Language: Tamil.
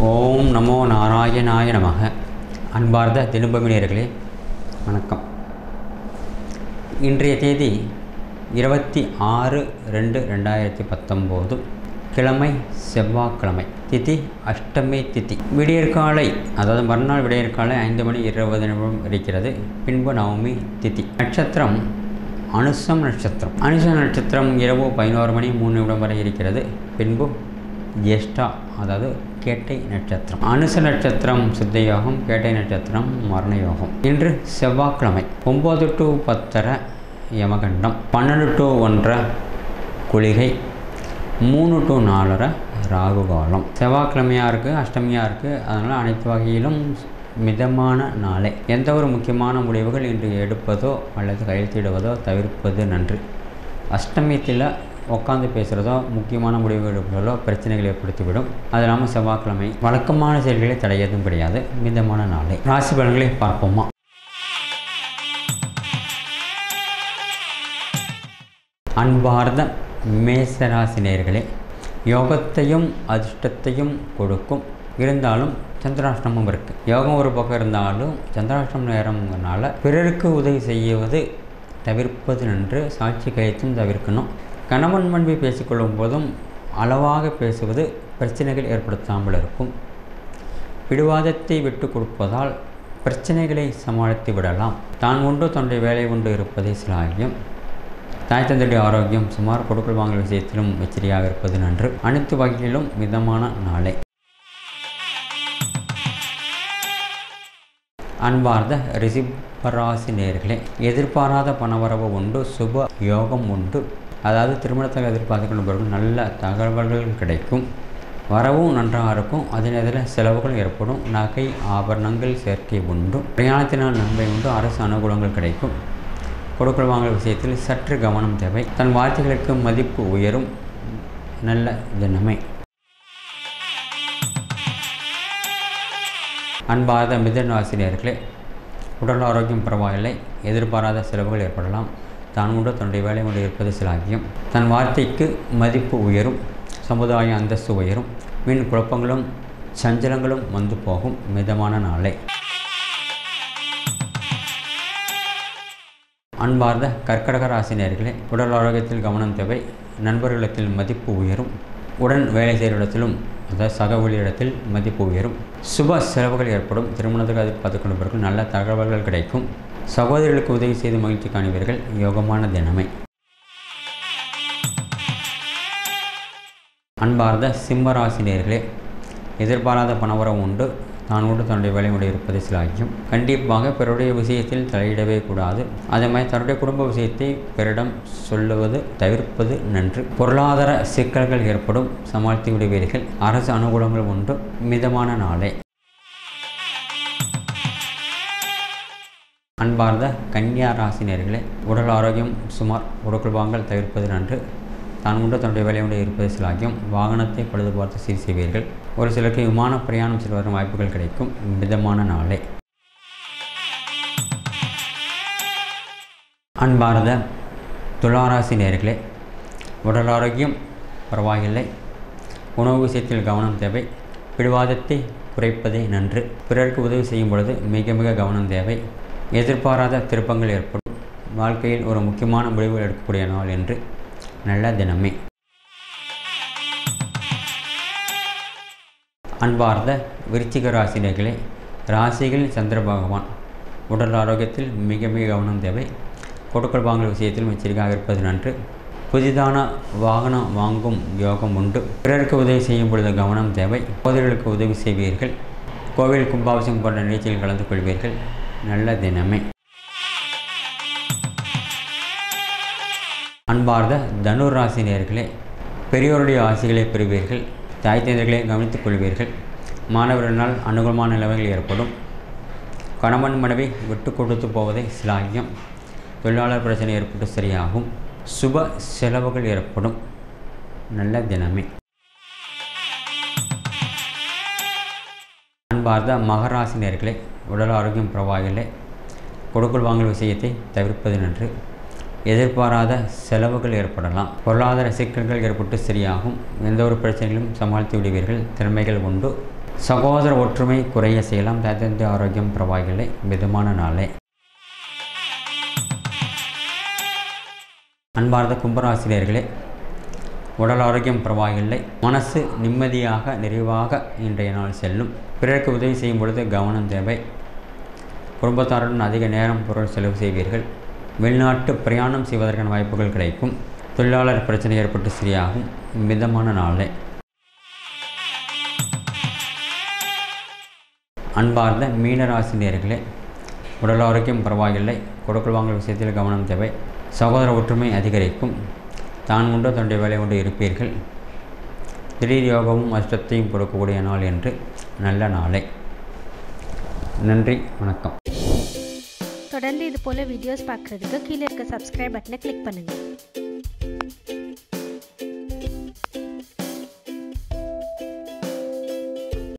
ஓம் நமோ நாராயணாய நமக. அன்பார்ந்த தினபமி நேயர்களே வணக்கம். இன்றைய தேதி 26/2/2019, கிழமை செவ்வாய்க்கிழமை, திதி அஷ்டமி திதி. விடியற்காலை, அதாவது மறுநாள் விடியற்காலை 5:20 இருக்கிறது. பின்பு நவமி திதி. நட்சத்திரம் அனுசம் நட்சத்திரம். அனுசம் நட்சத்திரம் இரவு 11:03 வரை இருக்கிறது. பின்பு ஜேஷ்டா, அதாவது கேட்டை நட்சத்திரம். அனுச நட்சத்திரம் சித்த யோகம், கேட்டை நட்சத்திரம் மரண யோகம். இன்று செவ்வாய்க்கிழமை. 9 to 10 யமகண்டம், 12 to 1 குளிகை, 3 to 4 ராகு காலம். செவ்வாய்க்கிழமையாக இருக்குது, அஷ்டமியாக இருக்குது. அதனால் அனைத்து வகையிலும் மிதமான நாளை. எந்த ஒரு முக்கியமான முடிவுகள் இன்று எடுப்பதோ அல்லது கையெழுத்திடுவதோ தவிர்ப்பது நன்று. அஷ்டமியத்தில் உட்காந்து பேசுகிறதோ முக்கியமான முடிவுகள் எடுப்பதோ பிரச்சனைகளை ஏற்படுத்திவிடும். அது இல்லாமல் செவ்வாய்க்கிழமை வழக்கமான செயல்களை தடையதும் கிடையாது. மிதமான நாளை. ராசி பலன்களை பார்ப்போமா? அன்பார்ந்த மேசராசி நேயர்களே, யோகத்தையும் அதிர்ஷ்டத்தையும் கொடுக்கும். இருந்தாலும் சந்திராஷ்டமம் இருக்குது. யோகம் ஒரு பக்கம் இருந்தாலும் சந்திராஷ்டமம் நேரம்னால பிறருக்கு உதவி செய்வது தவிர்ப்பது நன்று. சாட்சி கையெழுத்தும் தவிர்க்கணும். கணவன் மனைவி பேசிக்கொள்ளும் போதும் அளவாக பேசுவது பிரச்சனைகள் ஏற்படுத்தாமல் இருக்கும். பிடிவாதத்தை விட்டு கொடுப்பதால் பிரச்சனைகளை சமாளித்து விடலாம். தான் உண்டு தன்னுடைய வேலை உண்டு இருப்பதை சிலாகியம். தாய் தந்தையுடைய ஆரோக்கியம் சுமார். கொடுக்கல் வாங்கல் விஷயத்திலும் எச்சரிக்கையாக இருப்பது நன்று. அனைத்து வகையிலும் மிதமான நாளை. அன்பார்ந்த ரிஷபராசி நேயர்களே, எதிர்பாராத பணவரவு உண்டு. சுப யோகம் உண்டு. அதாவது திருமணத்தில் எதிர்பார்த்து கொண்டு நல்ல தகவல்கள் கிடைக்கும். வரவும் நன்றாக இருக்கும். அதே நேரத்தில் செலவுகள் ஏற்படும். நகை ஆபரணங்கள் சேர்க்கை உண்டு. பிரயாணத்தினால் நன்மை உண்டு. அரசு அனுகூலங்கள் கிடைக்கும். கொடுக்கல் வாங்கல் விஷயத்தில் சற்று கவனம் தேவை. தன் வார்த்தைகளுக்கு மதிப்பு உயரும். நல்ல தினமே. அன்பார்ந்த மிதுன ராசி நேயர்களே, உடல் ஆரோக்கியம் பரவாயில்லை. எதிர்பாராத செலவுகள் ஏற்படலாம். தான் உண்டு தன்னுடைய வேலை கொண்டு இருப்பது சிலாகியம். தன் வார்த்தைக்கு மதிப்பு உயரும். சமுதாய அந்தஸ்து உயரும். மீன் குழப்பங்களும் சஞ்சலங்களும் வந்து போகும். மிதமான நாளை. அன்பார்ந்த கர்க்கடக ராசி நேயர்களே, உடல் ஆரோக்கியத்தில் கவனம் தேவை. நண்பர்களிடத்தில் மதிப்பு உயரும். உடன் வேலை செய்கிற இடத்திலும், அதாவது சக ஊழியரிடத்தில் மதிப்பு உயரும். சுப செலவுகள் ஏற்படும். திருமணத்துக்கு எதிர்பார்த்து கொண்டு நல்ல தகவல்கள் கிடைக்கும். சகோதரிகளுக்கு உதவி செய்து மகிழ்ச்சி காணுவீர்கள். யோகமான தினமே. அன்பார்ந்த சிம்மராசி நேயர்களே, எதிர்பாராத பணவரம் உண்டு. தான் உண்டு தன்னுடைய வேலையுடைய இருப்பது சிலாகியம். கண்டிப்பாக பிறருடைய விஷயத்தில் தலையிடவே கூடாது. அதே மாதிரி தன்னுடைய குடும்ப விஷயத்தை பிறரிடம் சொல்லுவது தவிர்ப்பது நன்று. பொருளாதார சிக்கல்கள் ஏற்படும். சமாளித்து விடுவீர்கள். அரசு அனுகூலங்கள் உண்டு. மிதமான நாளை. அன்பார்ந்த கன்னியா ராசி நேயர்களே, உடல் ஆரோக்கியம் சுமார். கொடுக்கல் வாங்கல் தவிர்ப்பது நன்று. தான் உண்டு தன்னுடைய வேலையுடைய இருப்பது சிலாகியம். வாகனத்தை பழுது பார்த்து சீர் செய்வீர்கள். ஒரு சிலருக்கு விமான பிரயாணம் செல்வதற்கு வாய்ப்புகள் கிடைக்கும். மிதமான நாளை. அன்பார்ந்த துளாராசி நேயர்களே, உடல் ஆரோக்கியம் பரவாயில்லை. உணவு விஷயத்தில் கவனம் தேவை. பிடிவாதத்தை குறைப்பதே நன்று. பிறருக்கு உதவி செய்யும் பொழுது மிக மிக கவனம் தேவை. எதிர்பாராத திருப்பங்கள் ஏற்படும். வாழ்க்கையில் ஒரு முக்கியமான முடிவுகள் எடுக்கக்கூடிய நாள் என்று. நல்ல தினமே. அன்பார்ந்த விருச்சிக ராசி நேயர்களே, ராசிகளில் சந்திர பகவான். உடல் ஆரோக்கியத்தில் மிக மிக கவனம் தேவை. கொடுக்கல் வாங்கல் விஷயத்திலும் எச்சரிக்கையாக இருப்பது நன்று. புதிதான வாகனம் வாங்கும் யோகம் உண்டு. பிறருக்கு உதவி செய்யும் பொழுது கவனம் தேவை. சகோதரர்களுக்கு உதவி செய்வீர்கள். கோவில் கும்பாபிஷேகம் போன்ற நிகழ்ச்சியில் கலந்து கொள்வீர்கள். நல்ல தினமே. அன்பார்ந்த தனுர் ராசி நேயர்களே, பெரியோருடைய ஆசைகளை பெறுவீர்கள். தாய் தந்தைகளை கவனித்துக் கொள்வீர்கள். மாணவர்களால் அனுகூலமான நிலைமைகள் ஏற்படும். கணவன் மனைவி விட்டு கொடுத்து போவதை சிலாகியம். தொழிலாளர் பிரச்சனை ஏற்பட்டு சரியாகும். சுப செலவுகள் ஏற்படும். நல்ல தினமே. அன்பார்ந்த மகராசி நேயர்களே, உடல் ஆரோக்கியம் பரவாயில்லை. கொடுக்கல் வாங்கல் விஷயத்தை தவிர்ப்பது நன்று. எதிர்பாராத செலவுகள் ஏற்படலாம். பொருளாதார சிக்கல்கள் ஏற்பட்டு சரியாகும். எந்த ஒரு பிரச்சனைகளும் சமாளித்து விடுவீர்கள். திறமைகள் உண்டு. சகோதர ஒற்றுமை குறைய செய்யலாம். தந்தை ஆரோக்கியம் பரவாயில்லை, மிதமான நாளே. அன்பார்ந்த கும்பராசினியர்களே, உடல் ஆரோக்கியம் பரவாயில்லை, மனசு நிம்மதியாக நிறைவாக இன்றைய நாள் செல்லும். பிறருக்கு உதவி செய்யும் பொழுது கவனம் தேவை. குடும்பத்தாருடன் அதிக நேரம் பொருள் செலவு செய்வீர்கள். வெளிநாட்டு பிரயாணம் செய்வதற்கான வாய்ப்புகள் கிடைக்கும். தொழிலாளர் பிரச்சனை ஏற்பட்டு சரியாகும், மிதமான நாளே. அன்பார்ந்த மீனராசினியர்களே, உடல் ஆரோக்கியம் பரவாயில்லை, கொடுக்கல் வாங்கல் விஷயத்தில் கவனம் தேவை. சகோதர ஒற்றுமை அதிகரிக்கும். தான் உண்டு தன்னுடைய வேலை கொண்டு இருப்பீர்கள். திடீர் யோகமும் அஷ்டத்தையும் கொடுக்கக்கூடிய நாள் என்று நல்ல நாளே. நன்றி, வணக்கம். தொடர்ந்து இது போல வீடியோஸ் பார்க்குறதுக்கு கீழே இருக்க சப்ஸ்கிரைப் பட்டனை கிளிக் பண்ணுங்கள்.